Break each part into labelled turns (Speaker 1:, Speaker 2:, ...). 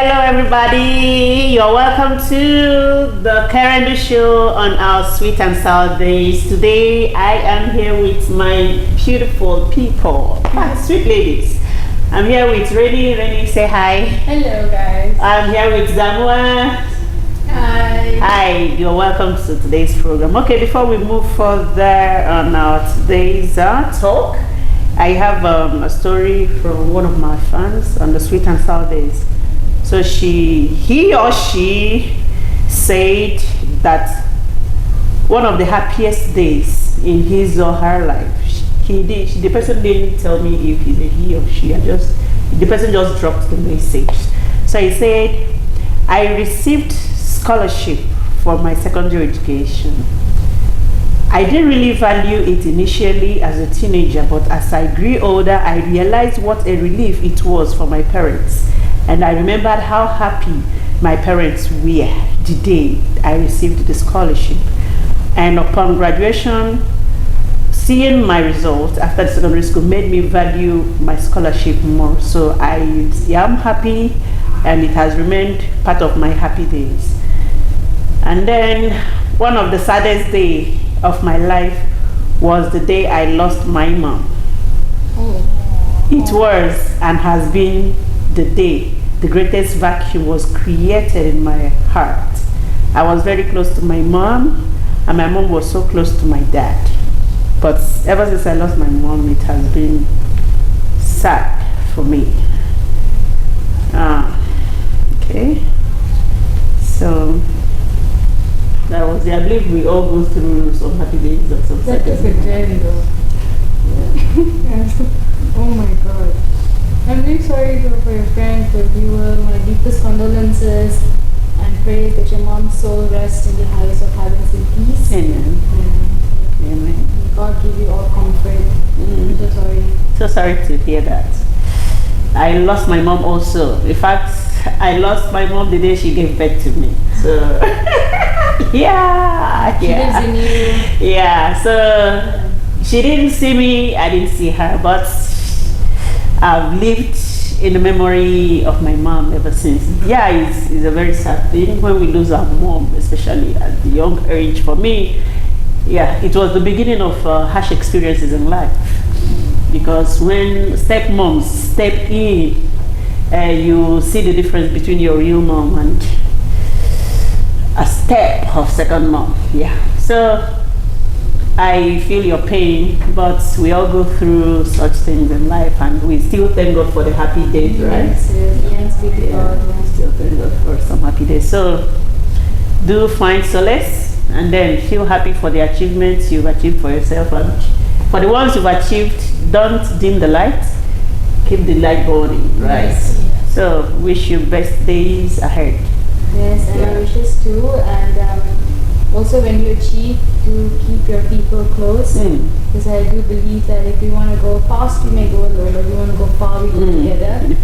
Speaker 1: Hello, everybody. You're welcome to the Kerendu Show on our Sweet and Sour Days. Today, I am here with my beautiful people, sweet ladies. I'm here with Rainy. Rainy, say hi.
Speaker 2: Hello, guys.
Speaker 1: I'm here with Zamua.
Speaker 2: Hi.
Speaker 1: Hi, you're welcome to today's program. Okay, before we move further on our today's talk, I have a story from one of my fans on the Sweet and Sour Days. So he or she said that one of the happiest days in his or her life, the person didn't tell me if he's a he or she. The person just dropped the message. So he said, I received scholarship for my secondary education. I didn't really value it initially as a teenager, but as I grew older, I realized what a relief it was for my parents. And I remembered how happy my parents were the day I received the scholarship. And upon graduation, seeing my results after the secondary school made me value my scholarship more. So I am happy, and it has remained part of my happy days. And then one of the saddest days of my life was the day I lost my mom. It was and has been the greatest vacuum was created in my heart. I was very close to my mom, and my mom was so close to my dad. But ever since I lost my mom, it has been sad for me. Okay, so that was it. I believe we all go through some happy days and some sad days.
Speaker 2: That is a journey, though. Yeah. Oh my God. I'm really sorry for your friend, for viewer. My deepest condolences, and pray that your mom's soul rests in the highest of heavens in peace.
Speaker 1: Amen. Amen.
Speaker 2: May God give you all comfort. I'm so sorry.
Speaker 1: So sorry to hear that. I lost my mom also. In fact, I lost my mom the day she gave birth to me. So yeah.
Speaker 2: She lives in you.
Speaker 1: Yeah. So she didn't see me, I didn't see her, but I've lived in the memory of my mom ever since. Yeah, it's a very sad thing when we lose our mom, especially at the young age. For me, yeah, it was the beginning of harsh experiences in life. Because when stepmoms step in, you see the difference between your real mom and a step of second mom. Yeah. So I feel your pain, but we all go through such things in life, and we still thank God for the happy days, right?
Speaker 2: Yes, we
Speaker 1: still thank God for some happy days. So do find solace, and then feel happy for the achievements you've achieved for yourself, and for the ones you've achieved, don't dim the light. Keep the light burning, right?
Speaker 2: Yes.
Speaker 1: So wish you best days ahead.
Speaker 2: Yes, and I wishes too. And also, when you achieve, to keep your people close, because I do believe that if you want to go fast, you may go alone, but if you want to go far, we go together.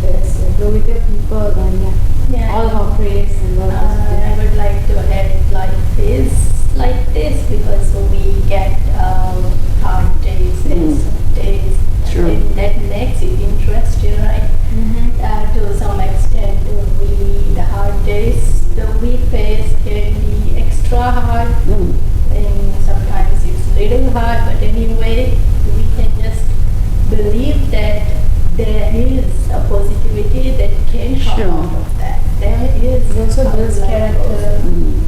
Speaker 2: Yes, go with your people, and all of our praise and love.
Speaker 3: I would like to add like this because we get hard days and soft days.
Speaker 1: True.
Speaker 3: And that makes it interesting, right? To some extent, the hard days that we face can be extra hard, and sometimes it's little hard, but anyway, we can just believe that there is a positivity that can come out of that. There is.
Speaker 2: It also builds character.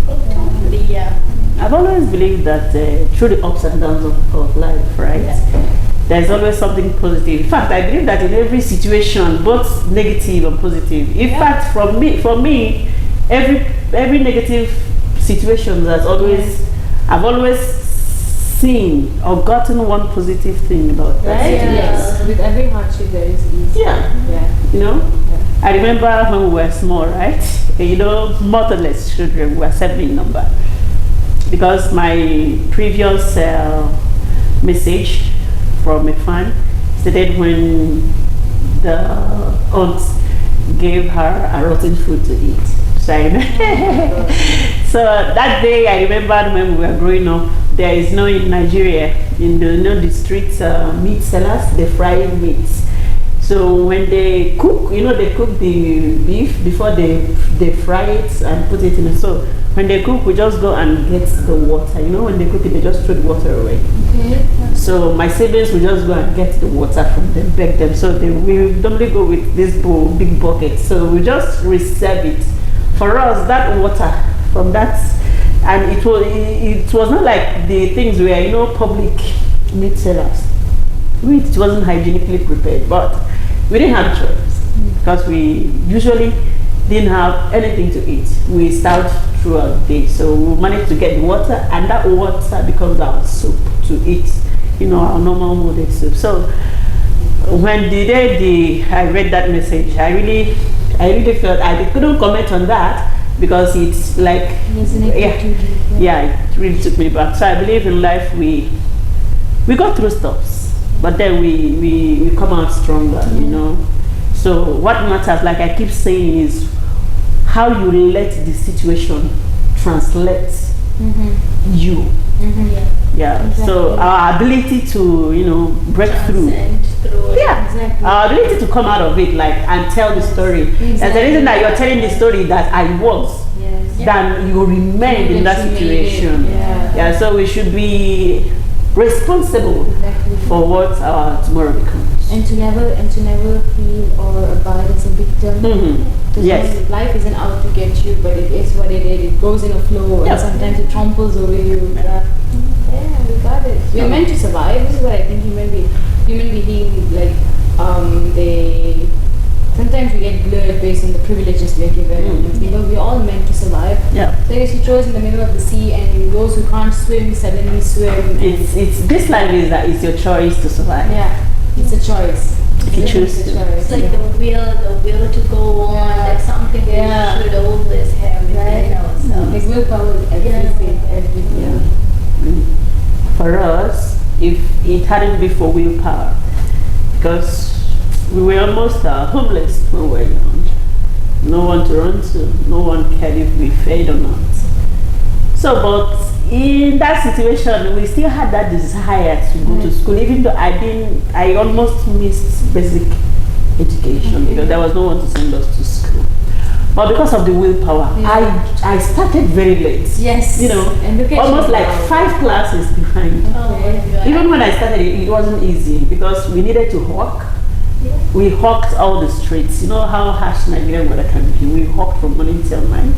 Speaker 3: Totally, yeah.
Speaker 1: I've always believed that through the ups and downs of life, right?
Speaker 3: Yeah.
Speaker 1: There's always something positive. In fact, I believe that in every situation, both negative and positive. In fact, for me, every negative situation I've always seen or gotten one positive thing about that.
Speaker 2: Right? Yes. With every hardship there is ease.
Speaker 1: Yeah. You know? Yeah. I remember when we were small, right? You know, motherless children were 7 in number. Because my previous message from a fan stated when the aunt gave her a rotten food to eat. So so that day I remembered when we were growing up, there is no in Nigeria, in the street meat sellers, they fry meats. So when they cook, they cook the beef before they fry it and put it in. So when they cook, we just go and get the water. When they cook it, they just throw the water away.
Speaker 2: Okay.
Speaker 1: So my siblings will just go and get the water from them, beg them. So we normally go with this big bucket. So we just reserve it. For us, that water from that, and it was not like the things where public meat sellers. It wasn't hygienically prepared, but we didn't have choice because we usually didn't have anything to eat. We starved throughout the day, so we managed to get the water, and that water becomes our soup to eat. Our normal model soup. So when the day I read that message, I really felt I couldn't comment on that because it's like it really took me back. So I believe in life we go through stuff, but then we come out stronger. So what matters, like I keep saying, is how you let the situation translate you. Yeah.
Speaker 2: Exactly.
Speaker 1: So our ability to break through. Yeah.
Speaker 2: Exactly.
Speaker 1: Our ability to come out of it, and tell the story.
Speaker 2: Exactly.
Speaker 1: There's a reason that you're telling the story that I was, than you remained in that situation. Yeah. So we should be responsible for what our tomorrow becomes.
Speaker 2: And to never feel or abide as a victim.
Speaker 1: Yes.
Speaker 2: Life isn't out to get you, but it is what it is. It goes in a flow, and sometimes it tramples over you. Yeah, we got it. We're meant to survive. This is what I think human beings they sometimes we get blurred based on the privileges we're given. We're all meant to survive.
Speaker 1: Yeah.
Speaker 2: So if you throw us in the middle of the sea, and those who can't swim suddenly swim.
Speaker 1: It's this life is that it's your choice to survive.
Speaker 2: Yeah, it's a choice.
Speaker 1: If you choose to.
Speaker 3: It's like the will to go on. That's something we should always have within ourselves.
Speaker 2: Like willpower is everything.
Speaker 1: Yeah. For us, if it hadn't been for willpower, because we were almost homeless when we were young. No one to run to, no one cared if we fed or not. So, but in that situation, we still had that desire to go to school, even though I almost missed basic education because there was no one to send us to school. But because of the willpower, I started very late.
Speaker 2: Yes.
Speaker 1: And almost like 5 classes behind. Even when I started, it wasn't easy because we needed to hawk. We hawked all the streets. You know how harsh Nigerian weather can be. We hawked from morning till night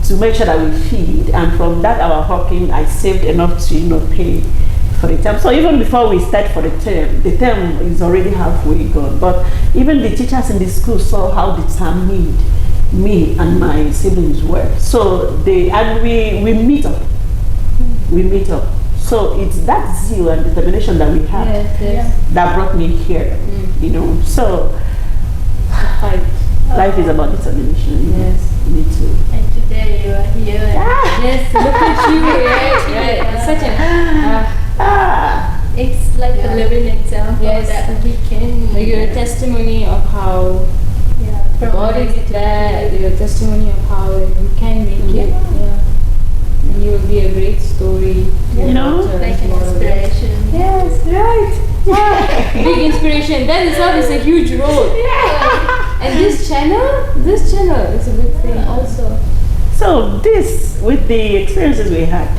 Speaker 1: to make sure that we feed. And from that, our hawking, I saved enough to pay for the term. So even before we start for the term is already halfway gone. But even the teachers in the school saw how determined me and my siblings were. So we meet up. We meet up. So it's that zeal and determination that we have that brought me here. So life is about determination.
Speaker 2: Yes.
Speaker 1: Me too.
Speaker 3: And today you are here.
Speaker 2: Yes, look at you. Right. It's such
Speaker 3: it's like a living example that we can.
Speaker 2: You're a testimony of how God is there. You're a testimony of how you can make it. Yeah. And you will be a great story.
Speaker 3: Like an inspiration.
Speaker 2: Yes, right. Big inspiration. That itself is a huge role. And this channel is a big thing also.
Speaker 1: So this, with the experiences we had,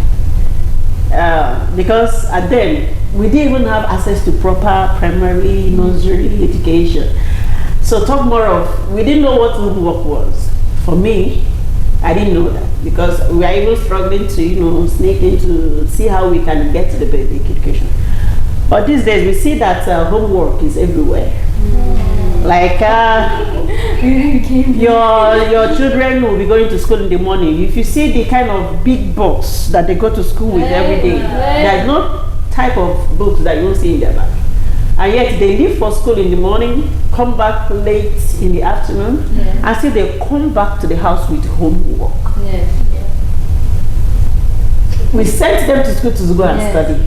Speaker 1: because then we didn't even have access to proper primary, nursery education. So talk more of, we didn't know what homework was. For me, I didn't know that because we are even struggling to, sneak in to see how we can get to the basic education. But these days we see that homework is everywhere. Like your children will be going to school in the morning. If you see the kind of big books that they go to school with every day, there's no type of books that you won't see in their bag. And yet they leave for school in the morning, come back late in the afternoon, and still they come back to the house with homework. We sent them to school to go and study.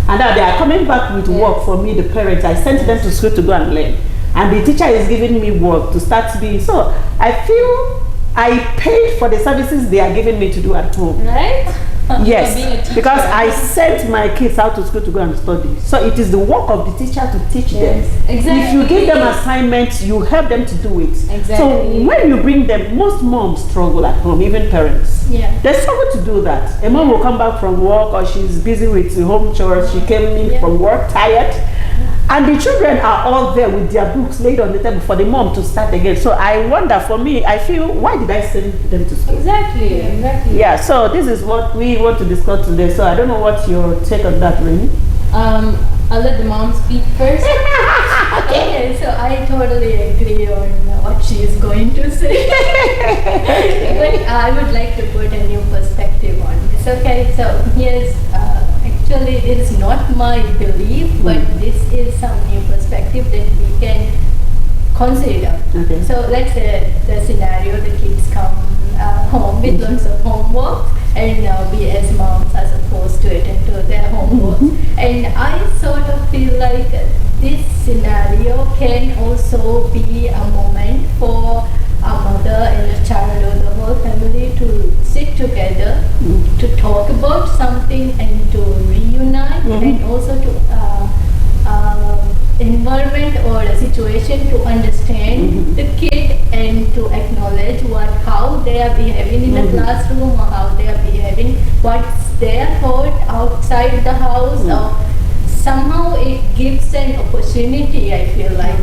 Speaker 1: And now they are coming back with work for me, the parents. I sent them to school to go and learn. And the teacher is giving me work to start being. So I feel I paid for the services they are giving me to do at home.
Speaker 2: Right? Being a
Speaker 1: Yes,
Speaker 2: teacher.
Speaker 1: because I sent my kids out to school to go and study. So it is the work of the teacher to teach them.
Speaker 2: Exactly.
Speaker 1: If you give them assignments, you help them to do it.
Speaker 2: Exactly.
Speaker 1: So when you bring them, most moms struggle at home, even parents.
Speaker 3: Yeah.
Speaker 1: They struggle to do that. A mom will come back from work, or she's busy with the home chores. She came in from work tired. And the children are all there with their books laid on the table for the mom to start again. So I wonder, for me, I feel, why did I send them to school?
Speaker 2: Exactly.
Speaker 1: Yeah, so this is what we want to discuss today. So I don't know what your take on that, Rini.
Speaker 2: I'll let the mom speak first.
Speaker 3: Okay, so I totally agree on what she is going to say. But I would like to put a new perspective on this. Okay, so here's actually this is not my belief, but this is some new perspective that we can consider.
Speaker 1: Okay.
Speaker 3: So let's say the scenario: the kids come home with lots of homework, and we as moms are supposed to attend to their homework. And I sort of feel like this scenario can also be a moment for a mother and a child or the whole family to sit together, to talk about something and to reunite, and also to environment or a situation to understand the kid and to acknowledge how they are behaving in the classroom, or how they are behaving, what's their thought outside the house, or somehow it gives an opportunity. I feel like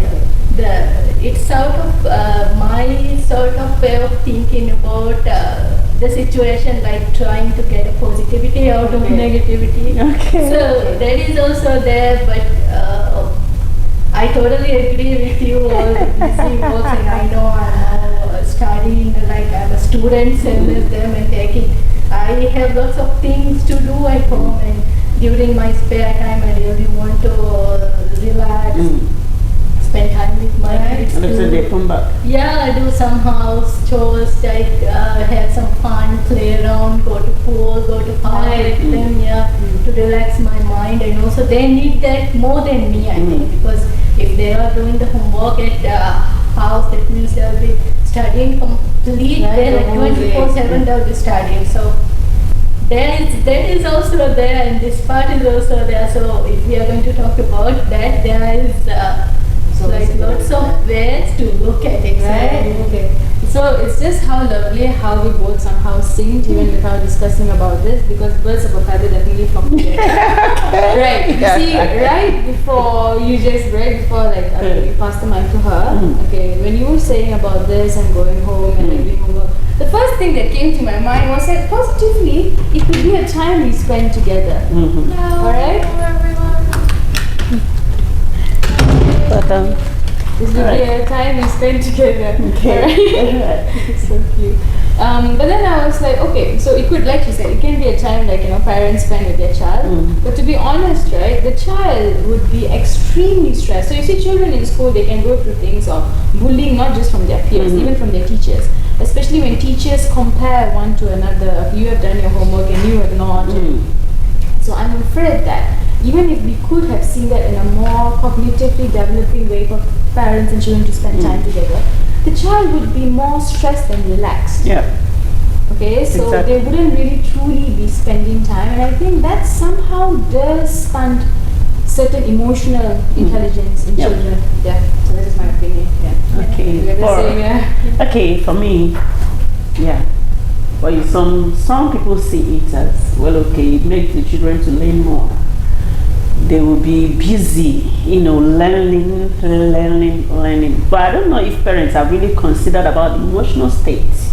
Speaker 3: it's sort of my sort of way of thinking about the situation, like trying to get a positivity out of negativity.
Speaker 1: Okay.
Speaker 3: So that is also there, but I totally agree with you all the busy works, and I know I'm now studying, like I'm a student, same as them, and taking. I have lots of things to do at home, and during my spare time I really want to relax, spend time with my kids.
Speaker 1: And so they come back.
Speaker 3: Yeah, do some house chores, like have some fun, play around, go to pool, go to park with them, to relax my mind. And also they need that more than me, I think, because if they are doing the homework at house, that means they'll be studying complete, they're like 24/7 they'll be studying. So that is also there, and this part is also there. So if we are going to talk about that, there is like lots of ways to look at it.
Speaker 2: Right? Okay. So it's just how lovely how we both somehow synced even without discussing about this, because birds of a feather definitely flock together. Right. You see, right before like you passed the mic to her, okay, when you were saying about this and going home and like doing homework, the first thing that came to my mind was that positively it could be a time we spend together. Alright? This would be a time we spend together.
Speaker 1: Okay.
Speaker 2: Alright? So cute. But then I was like, okay, so it could, like you said, it can be a time like, parents spend with their child. But to be honest, right, the child would be extremely stressed. So you see children in school, they can go through things of bullying, not just from their peers, even from their teachers. Especially when teachers compare one to another. You have done your homework and you have not. So I'm afraid that even if we could have seen that in a more cognitively developing way for parents and children to spend time together, the child would be more stressed than relaxed.
Speaker 1: Yeah.
Speaker 2: Okay, so
Speaker 1: Exactly.
Speaker 2: they wouldn't really truly be spending time, and I think that somehow does stunt certain emotional intelligence in children. Yeah, so that is my opinion. Yeah.
Speaker 1: Okay.
Speaker 2: You're the same, yeah.
Speaker 1: Okay, for me, yeah. Well, some people see it as, well, okay, it makes the children to learn more. They will be busy, learning. But I don't know if parents are really considered about the emotional states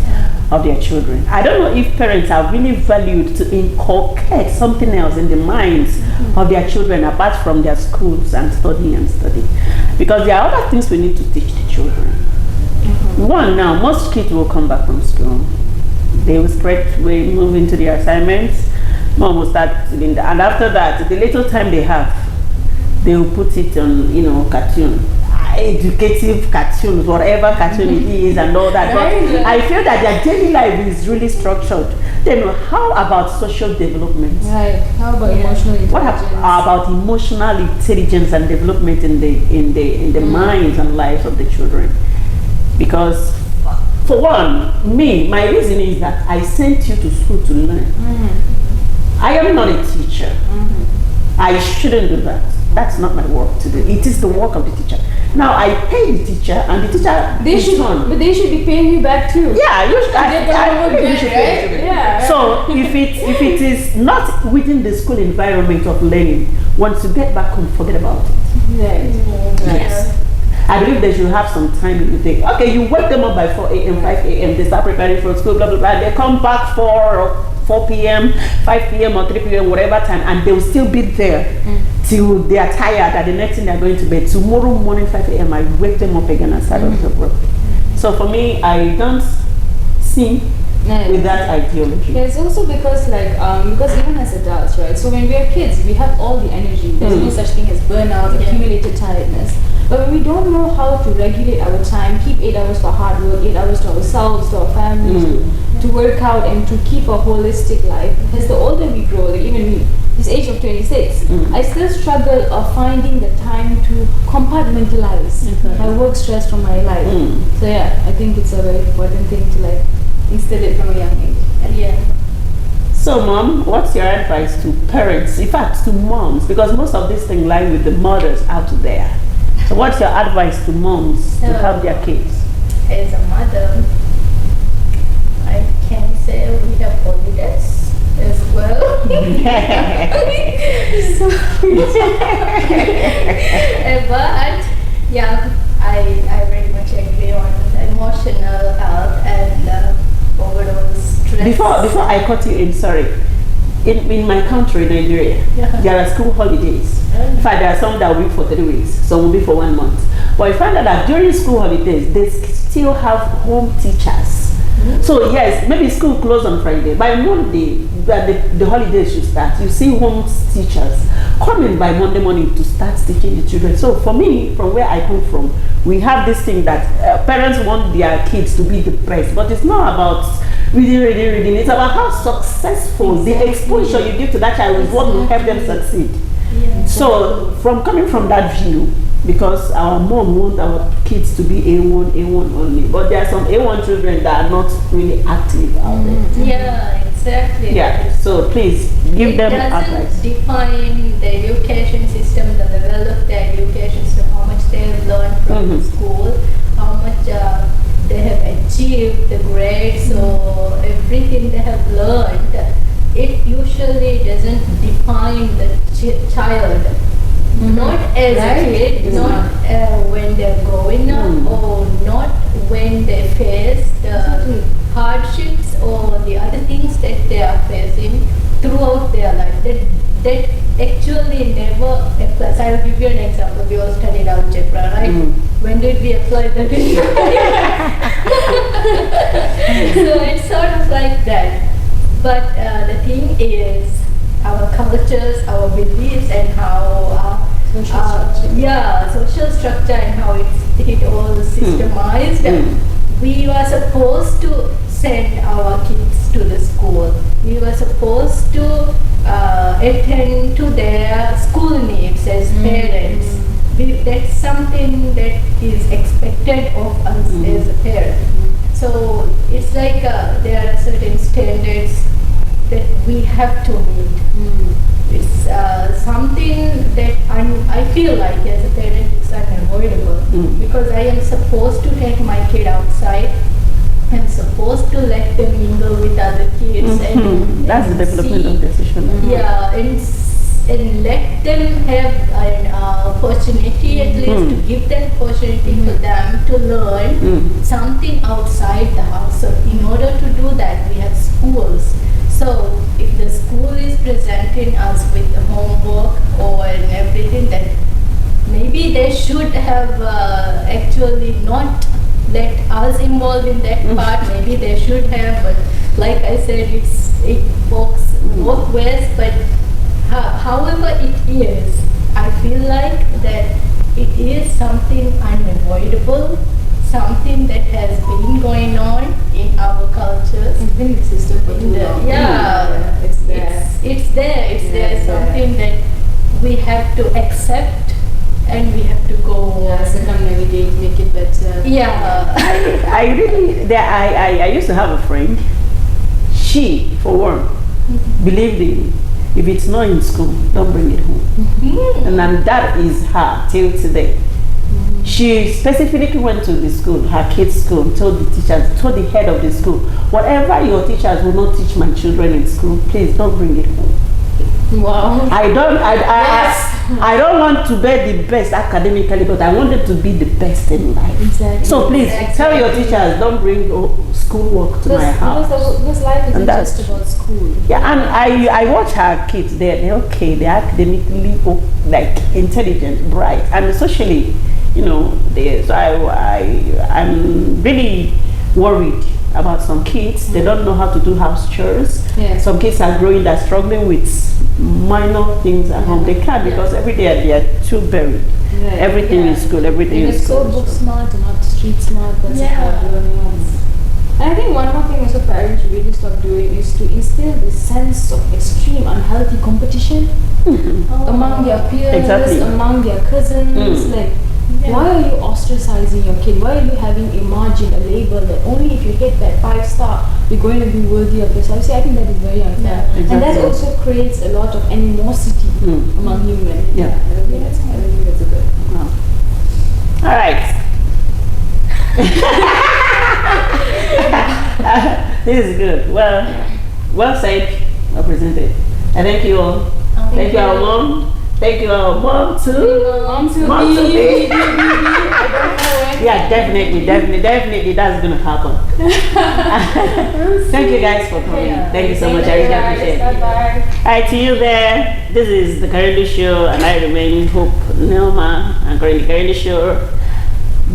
Speaker 1: of their children. I don't know if parents are really valued to inculcate something else in the minds of their children apart from their schools and study. Because there are other things we need to teach the children. One, now, most kids will come back from school. They will straightway move into their assignments. Mom will start doing that. And after that, the little time they have, they will put it on, cartoon. Educative cartoons, whatever cartoon it is and all that. But I feel that their daily life is really structured. Then how about social development?
Speaker 2: Right. How about emotional intelligence?
Speaker 1: What about emotional intelligence and development in the minds and lives of the children? Because for one, my reason is that I sent you to school to learn. I am not a teacher. I shouldn't do that. That's not my work to do. It is the work of the teacher. Now I pay the teacher, and the teacher
Speaker 2: They should, but they should be paying you back too.
Speaker 1: Yeah, you should. I think you should pay.
Speaker 2: Right? Yeah.
Speaker 1: So if it is not within the school environment of learning, once you get back home, forget about it. Yes. I believe they should have some time in the day. Okay, you wake them up by 4 a.m., 5 a.m., they start preparing for school, blah, blah, blah. They come back 4 p.m., 5 p.m. or 3 p.m., whatever time, and they'll still be there till they are tired, and the next thing they're going to bed. Tomorrow morning, 5 a.m., I wake them up again and start on the work. So for me, I don't see with that ideology.
Speaker 2: Yeah, it's also because because even as adults, right? So when we are kids, we have all the energy. There's no such thing as burnout, accumulated tiredness. But when we don't know how to regulate our time, keep 8 hours for hard work, 8 hours to ourselves, to our families, to work out and to keep a holistic life. Because the older we grow, like even me, this age of 26, I still struggle of finding the time to compartmentalize my work stress from my life. So yeah, I think it's a very important thing to instill it from a young age.
Speaker 3: Yeah.
Speaker 1: So mom, what's your advice to parents, in fact to moms, because most of these things lie with the mothers out there. So what's your advice to moms to help their kids?
Speaker 3: As a mother, I can say we have holidays as well. But yeah, I very much agree on the emotional health and overall stress.
Speaker 1: Before I cut you in, sorry. In my country, Nigeria, there are school holidays. In fact, there are some that will be for 3 weeks, some will be for 1 month. But I find out that during school holidays, they still have home teachers. So yes, maybe school closed on Friday. By Monday, the holidays should start. You see home teachers coming by Monday morning to start teaching the children. So for me, from where I come from, we have this thing that parents want their kids to be depressed, but it's not about reading. It's about how successful the exposure you give to that child is what will help them succeed. So coming from that view, because our mom wants our kids to be A1 only, but there are some A1 children that are not really active out there.
Speaker 3: Yeah, exactly.
Speaker 1: Yeah, so please give them advice.
Speaker 3: It doesn't define the education system, the level of the education system, how much they have learned from school, how much they have achieved, the grades or everything they have learned. It usually doesn't define the child. Not as a kid, not when they're growing up, or not when they face the hardships or the other things that they are facing throughout their life. That actually never applies. I'll give you an example. We all studied algebra, right? When did we apply that? So it's sort of like that. But the thing is, our cultures, our beliefs, and how social structure and how it all systemized. We were supposed to send our kids to the school. We were supposed to attend to their school needs as parents. That's something that is expected of us as a parent. So it's like there are certain standards that we have to meet. It's something that I feel like as a parent it's unavoidable, because I am supposed to take my kid outside. I'm supposed to let them mingle with other kids.
Speaker 1: That's the development of decision.
Speaker 3: Yeah, and let them have an opportunity, at least to give them opportunity for them to learn something outside the house. So in order to do that, we have schools. So if the school is presenting us with the homework or everything, then maybe they should have actually not let us involved in that part. Maybe they should have, but like I said, it works both ways. But however it is, I feel like that it is something unavoidable, something that has been going on in our cultures.
Speaker 2: It's been in the system for too long.
Speaker 3: It's there. It's there. Something that we have to accept and we have to go
Speaker 2: circumnavigate, make it better.
Speaker 1: I used to have a friend. She, for one, believed in If it's not in school, don't bring it home. And then that is her till today. She specifically went to the school, her kids' school, told the teachers, told the head of the school, whatever your teachers will not teach my children in school, please don't bring it home.
Speaker 2: Wow.
Speaker 1: I don't want to be the best academically, but I want them to be the best in life.
Speaker 2: Exactly.
Speaker 1: So please tell your teachers, don't bring schoolwork to my house.
Speaker 2: Because life isn't just about school.
Speaker 1: Yeah, and I watch her kids. They're okay. They're academically like intelligent, bright, and socially, so I'm really worried about some kids. They don't know how to do house chores.
Speaker 2: Yeah.
Speaker 1: Some kids are growing, they're struggling with minor things at home. They can't because every day they are too buried.
Speaker 2: Yeah.
Speaker 1: Everything is school, everything is
Speaker 2: so
Speaker 1: school.
Speaker 2: book smart and not street smart. That's how learning is. And I think one more thing also parents should really stop doing is to instill this sense of extreme unhealthy competition among their peers, among their cousins. Like, why are you ostracizing your kid? Why are you having a margin, a label that only if you hit that 5-star, you're going to be worthy of yourself? See, I think that is very unfair.
Speaker 1: Exactly.
Speaker 2: And that also creates a lot of animosity among humans.
Speaker 1: Yeah.
Speaker 2: I don't think that's a good.
Speaker 1: Wow. All right. This is good. Well said, well presented. I thank you all. Thank you, our mom. Thank you, our mom too.
Speaker 2: Mom to
Speaker 1: be.
Speaker 2: I don't know when.
Speaker 1: Yeah, definitely, that's gonna happen. Thank you guys for coming. Thank you so much. I really appreciate it.
Speaker 2: Bye-bye.
Speaker 1: Alright, to you there. This is the Kerendu Show, and I remain Hope Nneoma and Kerendu Show.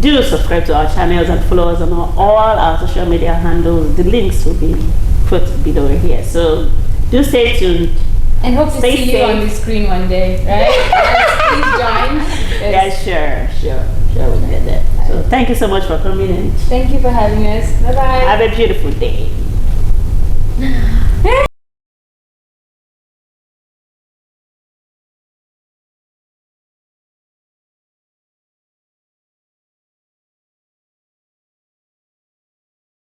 Speaker 1: Do subscribe to our channels and follow us on all our social media handles. The links will be put below here. So do stay tuned.
Speaker 2: And hope to see you on the screen one day, right? Please join.
Speaker 1: Yeah, sure, we'll get there. So thank you so much for coming in.
Speaker 2: Thank you for having us. Bye-bye.
Speaker 1: Have a beautiful day.